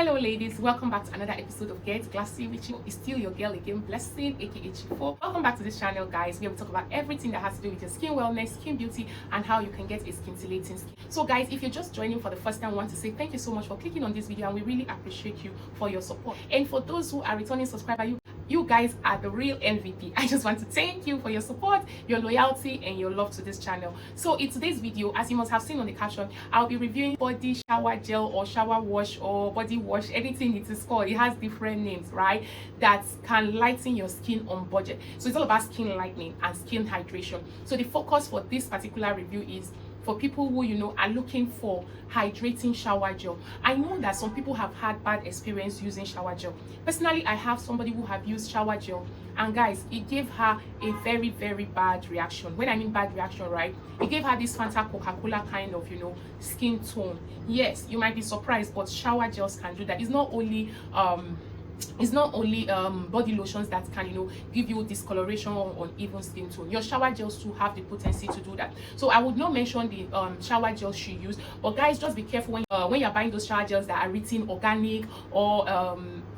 Hello ladies, welcome back to another episode of Get Glassy with you. It's still your girl again, Blessing aka Chifo. Welcome back to this channel, guys, where we talk about everything that has to do with your skin wellness, skin beauty, and how you can get a scintillating skin. So guys, if you're just joining for the first time, I want to say thank you so much for clicking on this video, and we really appreciate you for your support. And for those who are returning subscribers, you guys are the real MVP. I just want to thank you for your support, your loyalty, and your love to this channel. So in today's video, as you must have seen on the caption, I'll be reviewing body shower gel or shower wash or body wash, anything it is called. It has different names, right? That can lighten your skin on budget. So it's all about skin lightening and skin hydration. So the focus for this particular review is for people who are looking for hydrating shower gel. I know that some people have had bad experience using shower gel. Personally, I have somebody who have used shower gel, and guys, it gave her a very bad reaction. When I mean bad reaction, right, it gave her this Fanta Coca-Cola kind of skin tone. Yes, you might be surprised, but shower gels can do that. It's not only body lotions that can give you discoloration on even skin tone. Your shower gels too have the potency to do that. So I would not mention the shower gels she used, but guys, just be careful when you're buying those shower gels that are written organic or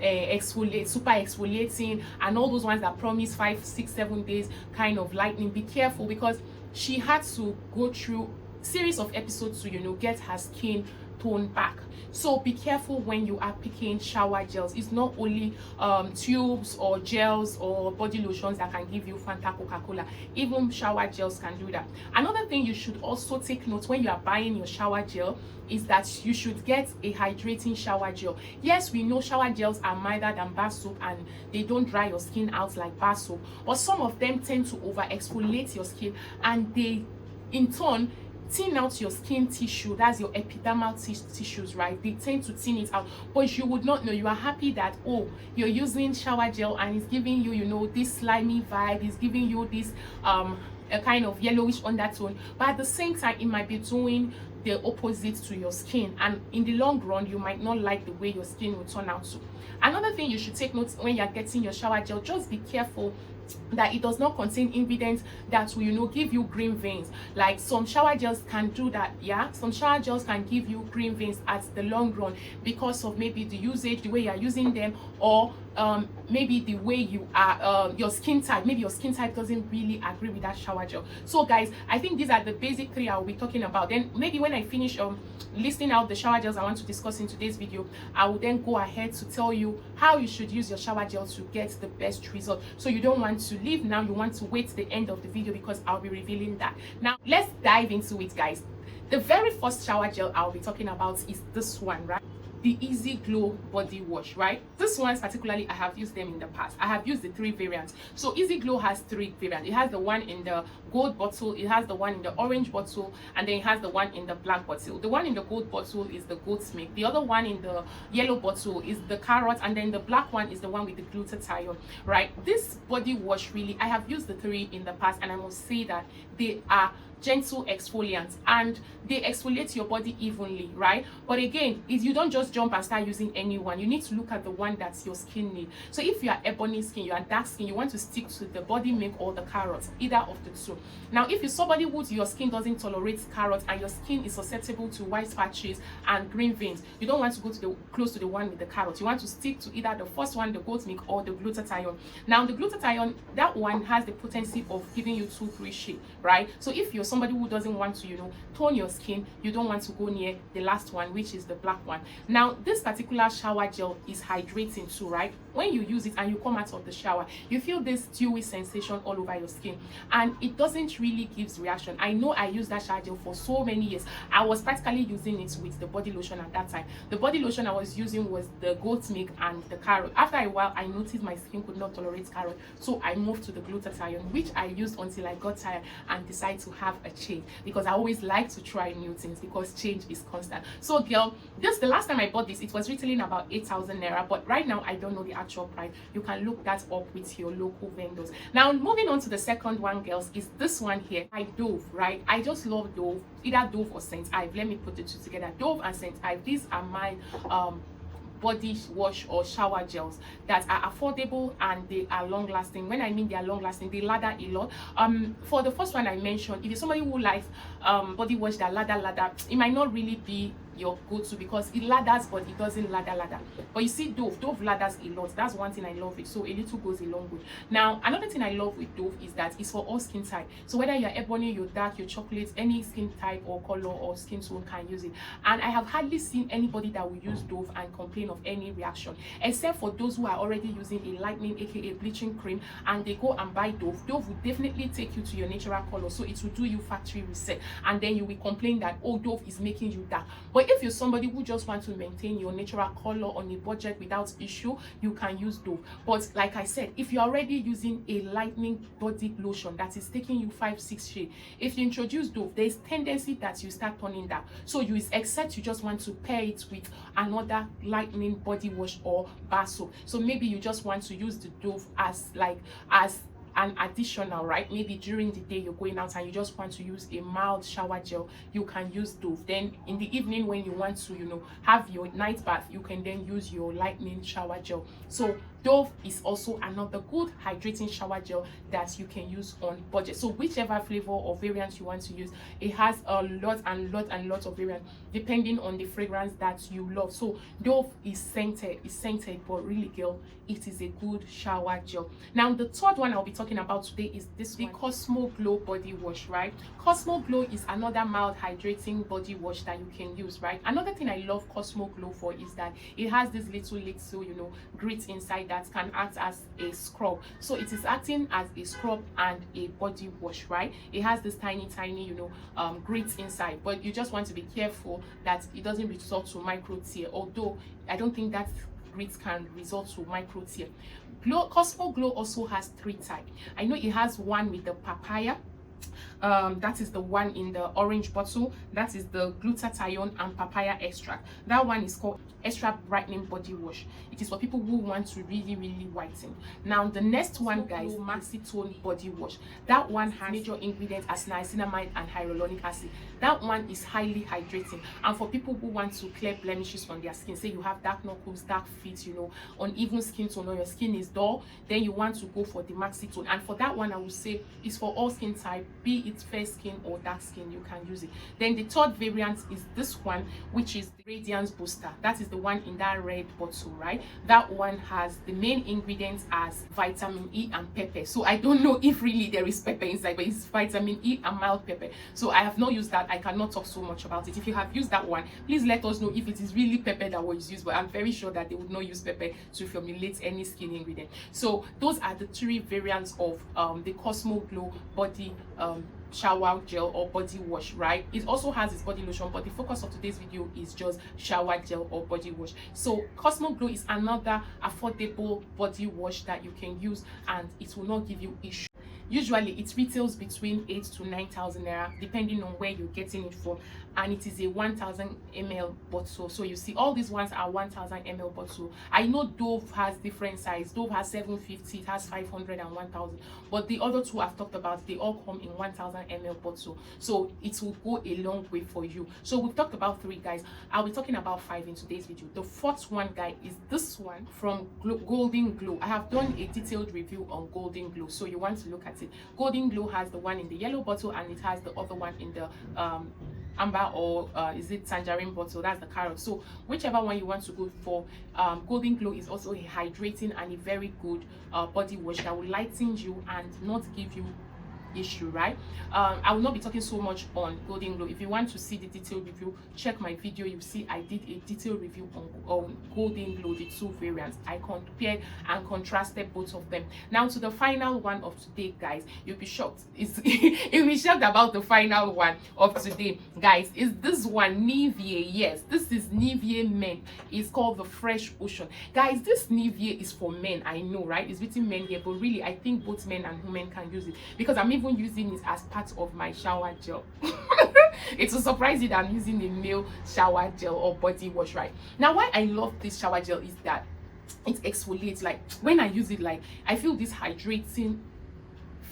exfoliate, super exfoliating, and all those ones that promise 5, 6, 7 days kind of lightening. Be careful, because she had to go through series of episodes to get her skin tone back. So be careful when you are picking shower gels. It's not only tubes or gels or body lotions that can give you Fanta Coca-Cola. Even shower gels can do that. Another thing you should also take note when you are buying your shower gel is that you should get a hydrating shower gel. Yes, we know shower gels are milder than bar soap and they don't dry your skin out like bar soap, but some of them tend to over exfoliate your skin, and they in turn thin out your skin tissue. That's your epidermal tissues, right? They tend to thin it out, but you would not know. You are happy that, oh, you're using shower gel and it's giving you this slimy vibe, it's giving you this a kind of yellowish undertone, but at the same time it might be doing the opposite to your skin, and in the long run you might not like the way your skin will turn out to. Another thing you should take note when you're getting your shower gel, just be careful that it does not contain ingredients that will give you green veins. Like some shower gels can do that. Yeah, some shower gels can give you green veins at the long run because of maybe the usage, the way you are using them, or maybe the way you are your skin type. Maybe your skin type doesn't really agree with that shower gel. So guys, I think these are the basic 3 I'll be talking about. Then maybe when I finish listing out the shower gels I want to discuss in today's video, I will then go ahead to tell you how you should use your shower gel to get the best result. So you don't want to leave now, you want to wait to the end of the video, because I'll be revealing that. Now let's dive into it, guys. The very first shower gel I'll be talking about is this one, right? The Easy Glow body wash, right? This one particularly, I have used them in the past. I have used the 3 variants. So Easy Glow has 3 variants. It has the one in the gold bottle, it has the one in the orange bottle, and then it has the one in the black bottle. The one in the gold bottle is the goat's milk, the other one in the yellow bottle is the carrot, and then the black one is the one with the glutathione, right? This body wash, really, I have used the 3 in the past, and I must say that they are gentle exfoliants and they exfoliate your body evenly, right? But again, if you don't just jump and start using any one, you need to look at the one that your skin needs. So if you are ebony skin, you are dark skin, you want to stick to the body milk or the carrot, either of the 2. Now if you're somebody who your skin doesn't tolerate carrot and your skin is susceptible to white patches and green veins, you don't want to go to close to the one with the carrot. You want to stick to either the first one, the goat milk, or the glutathione. Now the glutathione, that one has the potency of giving you tooth shade, right? So if you're somebody who doesn't want to tone your skin, you don't want to go near the last one, which is the black one. Now this particular shower gel is hydrating too, right? When you use it and you come out of the shower, you feel this dewy sensation all over your skin, and it doesn't really give reaction. I know I used that shower gel for so many years. I was practically using it with the body lotion at that time. The body lotion I was using was the goat milk and the carrot. After a while, I noticed my skin could not tolerate carrot, so I moved to the glutathione, which I used until I got tired and decided to have a change, because I always like to try new things, because change is constant. So girl, the last time I bought this, it was retailing about 8,000 naira, but right now I don't know the actual price. You can look that up with your local vendors. Now moving on to the second one, girls, is this one here by Dove, right? I just love Dove, either Dove or St. Ive. Let me put the 2 together. Dove and St. Ive, these are my body wash or shower gels that are affordable and they are long lasting. When I mean they are long lasting, they lather a lot. For the first one I mentioned, if you're somebody who likes body wash that lather, it might not really be your go-to, because it lathers but it doesn't lather. But you see, Dove lathers a lot. That's one thing I love it. So a little goes a long way. Now another thing I love with Dove is that it's for all skin type. So whether you're ebony, you're dark, you're chocolate, any skin type or color or skin tone can use it. And I have hardly seen anybody that will use Dove and complain of any reaction, except for those who are already using a lightening, aka bleaching cream, and they go and buy Dove. Dove will definitely take you to your natural color, so it will do you factory reset, and then you will complain that, oh, Dove is making you dark. But if you're somebody who just wants to maintain your natural color on a budget without issue, you can use Dove. But like I said, if you're already using a lightening body lotion that is taking you 5-6 shades, if you introduce Dove, there's tendency that you start turning dark. So you, except you just want to pair it with another lightening body wash or bar soap. So maybe you just want to use the Dove as an additional, right? Maybe during the day you're going out and you just want to use a mild shower gel, you can use Dove. Then in the evening when you want to, you know, have your night bath, you can then use your lightening shower gel. So Dove is also another good hydrating shower gel that you can use on budget. So whichever flavor or variant you want to use, it has a lot of variants depending on the fragrance that you love. So Dove is scented, but really, girl, it is a good shower gel. Now the third one I'll be talking about today is this one, the Cosmo Glow body wash, right? Cosmo Glow is another mild hydrating body wash that you can use, right? Another thing I love Cosmo Glow for is that it has this little you know, grit inside that can act as a scrub. So it is acting as a scrub and a body wash, right? It has this tiny you know, grits inside, but you just want to be careful that it doesn't result to micro tear, although I don't think that grits can result to micro tear. Cosmo Glow also has 3 types. I know it has one with the papaya, that is the one in the orange bottle, that is the glutathione and papaya extract. That one is called extra brightening body wash. It is for people who want to really whiten. Now the next one, guys, maxi tone body wash. That one has major ingredients as niacinamide and hyaluronic acid. That one is highly hydrating, and for people who want to clear blemishes on their skin, say you have dark knuckles, dark feet, you know, uneven skin tone, or your skin is dull, then you want to go for the maxi tone. And for that one, I would say it's for all skin type, be it fair skin or dark skin, you can use it. Then the third variant is this one, which is the Radiance Booster. That is the one in that red bottle, right? That one has the main ingredients as vitamin E and pepper. So I don't know if really there is pepper inside, but it's vitamin E and mild pepper. So I have not used that. I cannot talk so much about it. If you have used that one, please let us know if it is really pepper that was used, but I'm very sure that they would not use pepper to formulate any skin ingredient. So those are the 3 variants of the Cosmo Glow body shower gel or body wash, right? It also has its body lotion, but the focus of today's video is just shower gel or body wash. So Cosmo Glow is another affordable body wash that you can use, and it will not give you issue. Usually it retails between 8,000 to 9,000 naira depending on where you're getting it from, and it is a 1,000 ml bottle. So you see all these ones are 1,000 ml bottle. I know Dove has different size. Dove has 750, it has 500 and 1,000, but the other 2 I've talked about, they all come in 1,000 ml bottle, so it will go a long way for you. So we've talked about 3, guys. I'll be talking about 5 in today's video. The 4th one, guy, is this one from Golden Glow. I have done a detailed review on Golden Glow, so you want to look at it. Golden Glow has the one in the yellow bottle, and it has the other one in the amber, or is it tangerine bottle? That's the carrot. So whichever one you want to go for, Golden Glow is also a hydrating and a very good body wash that will lighten you and not give you issue, right? I will not be talking so much on Golden Glow. If you want to see the detailed review, check my video. You see I did a detailed review on Golden Glow, the 2 variants. I compared and contrasted both of them. Now to the final one of today, guys. You'll be shocked. You'll be shocked about the final one of today, guys. Is this one, Nivea? Yes, this is Nivea Men. It's called the Fresh Ocean. Guys, this Nivea is for men. I know, right? It's written men here, but really I think both men and women can use it, because I'm even using it as part of my shower gel. It will surprise you that I'm using a male shower gel or body wash, right? Now, why I love this shower gel is that it exfoliates. Like when I use it, like I feel this hydrating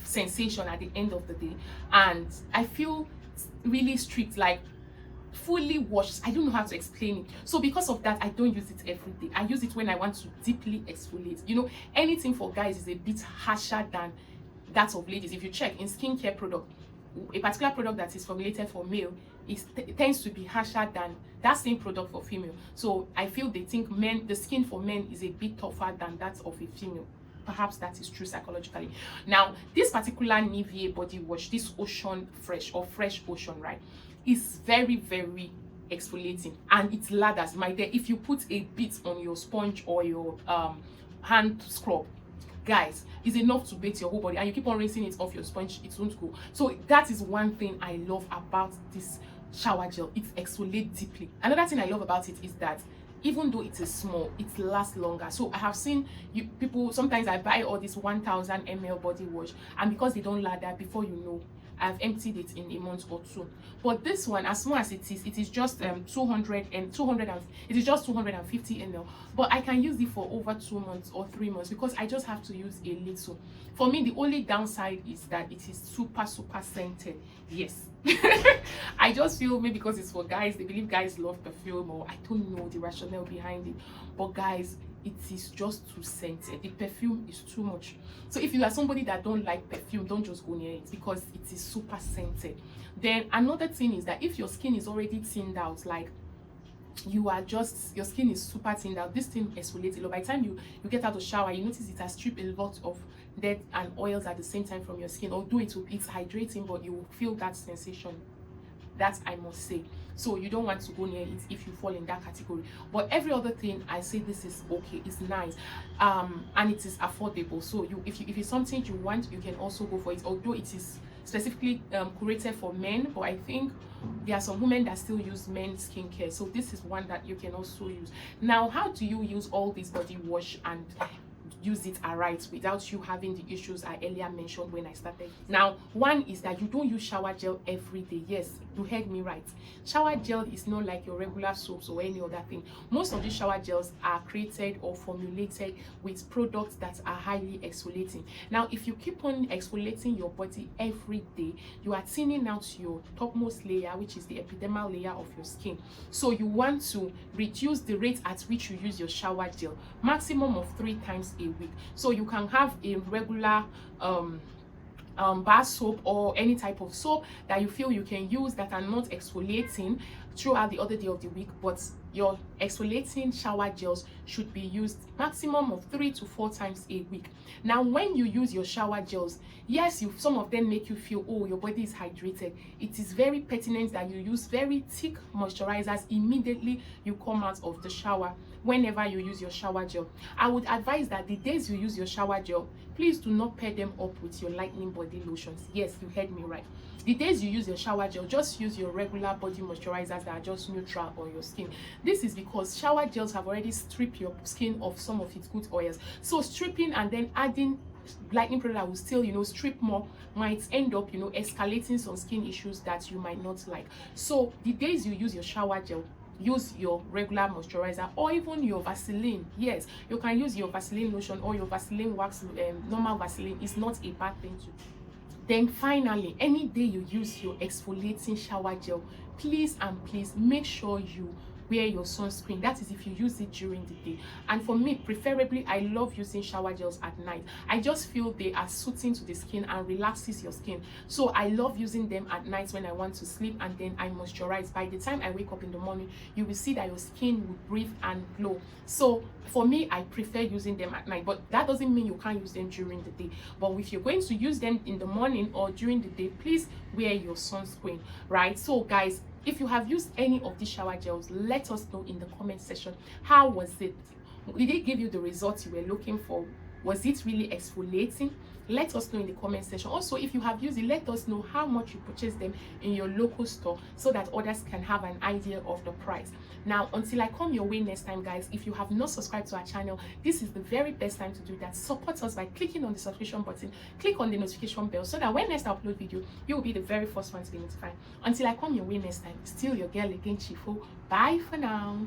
sensation at the end of the day, and I feel really strict, like fully washed. I don't know how to explain it. So because of that, I don't use it every day. I use it when I want to deeply exfoliate. You know, anything for guys is a bit harsher than that of ladies. If you check in skincare product, a particular product that is formulated for male tends to be harsher than that same product for female. So I feel they think the skin for men is a bit tougher than that of a female. Perhaps that is true psychologically. Now, this particular Nivea body wash, this Ocean Fresh or Fresh Ocean, right, is very, very exfoliating, and it lathers. My dear, if you put a bit on your sponge or your hand scrub, guys, is enough to bathe your whole body, and you keep on rinsing it off your sponge, it won't go. So that is one thing I love about this shower gel. It exfoliates deeply. Another thing I love about it is that even though it is small, it lasts longer. So I have seen people, sometimes I buy all this 1000 ml body wash, and because they don't lather, before you know, I've emptied it in a month or two. But this one, as small as it is just 250 ml. But I can use it for over 2 months or 3 months because I just have to use a little. For me, the only downside is that it is super scented. Yes. I just feel maybe because it's for guys, they believe guys love perfume, or I don't know the rationale behind it. But guys, it is just too scented. The perfume is too much. So if you are somebody that don't like perfume, don't just go near it because it is super scented. Then another thing is that if your skin is already thinned out, like your skin is super thinned out, this thing exfoliates a lot. By the time you get out of the shower, you notice it has stripped a lot of dirt and oils at the same time from your skin. Although it's hydrating, but you will feel that sensation. That I must say. So you don't want to go near it if you fall in that category. But every other thing, I say this is okay, it's nice, and it is affordable. So if it's something you want, you can also go for it. Although it is specifically curated for men, but I think there are some women that still use men's skincare. So this is one that you can also use. Now, how do you use all this body wash and use it aright without you having the issues I earlier mentioned when I started? Now, one is that you don't use shower gel every day. Yes, you heard me right. Shower gel is not like your regular soaps or any other thing. Most of these shower gels are created or formulated with products that are highly exfoliating. Now, if you keep on exfoliating your body every day, you are thinning out your topmost layer, which is the epidermal layer of your skin. So you want to reduce the rate at which you use your shower gel, maximum of 3 times a week. So you can have a regular bar soap or any type of soap that you feel you can use that are not exfoliating throughout the other day of the week, but your exfoliating shower gels should be used maximum of 3 to 4 times a week. Now, when you use your shower gels, yes, some of them make you feel, oh, your body is hydrated. It is very pertinent that you use very thick moisturizers immediately you come out of the shower. Whenever you use your shower gel, I would advise that the days you use your shower gel, please do not pair them up with your lightening body lotions. Yes, you heard me right. The days you use your shower gel, just use your regular body moisturizers that are just neutral on your skin. This is because shower gels have already stripped your skin of some of its good oils. So stripping and then adding lightening product that will still, strip more, might end up, escalating some skin issues that you might not like. So the days you use your shower gel, use your regular moisturizer or even your Vaseline. Yes, you can use your Vaseline lotion or your Vaseline wax. Normal Vaseline is not a bad thing to do. Then finally, any day you use your exfoliating shower gel, please make sure you wear your sunscreen. That is if you use it during the day. And for me, preferably, I love using shower gels at night. I just feel they are soothing to the skin and relaxes your skin. So I love using them at night when I want to sleep, and then I moisturize. By the time I wake up in the morning, you will see that your skin will breathe and glow. So for me, I prefer using them at night, but that doesn't mean you can't use them during the day. But if you're going to use them in the morning or during the day, please wear your sunscreen, right? So guys, if you have used any of these shower gels, let us know in the comment section. How was it? Did it give you the results you were looking for? Was it really exfoliating? Let us know in the comment section. Also, if you have used it, let us know how much you purchased them in your local store so that others can have an idea of the price. Now, until I come your way next time, guys, if you have not subscribed to our channel, this is the very best time to do that. Support us by clicking on the subscription button, click on the notification bell so that when next I upload video, you will be the very first one to be notified. Until I come your way next time, still your girl again, Chifo. Bye for now.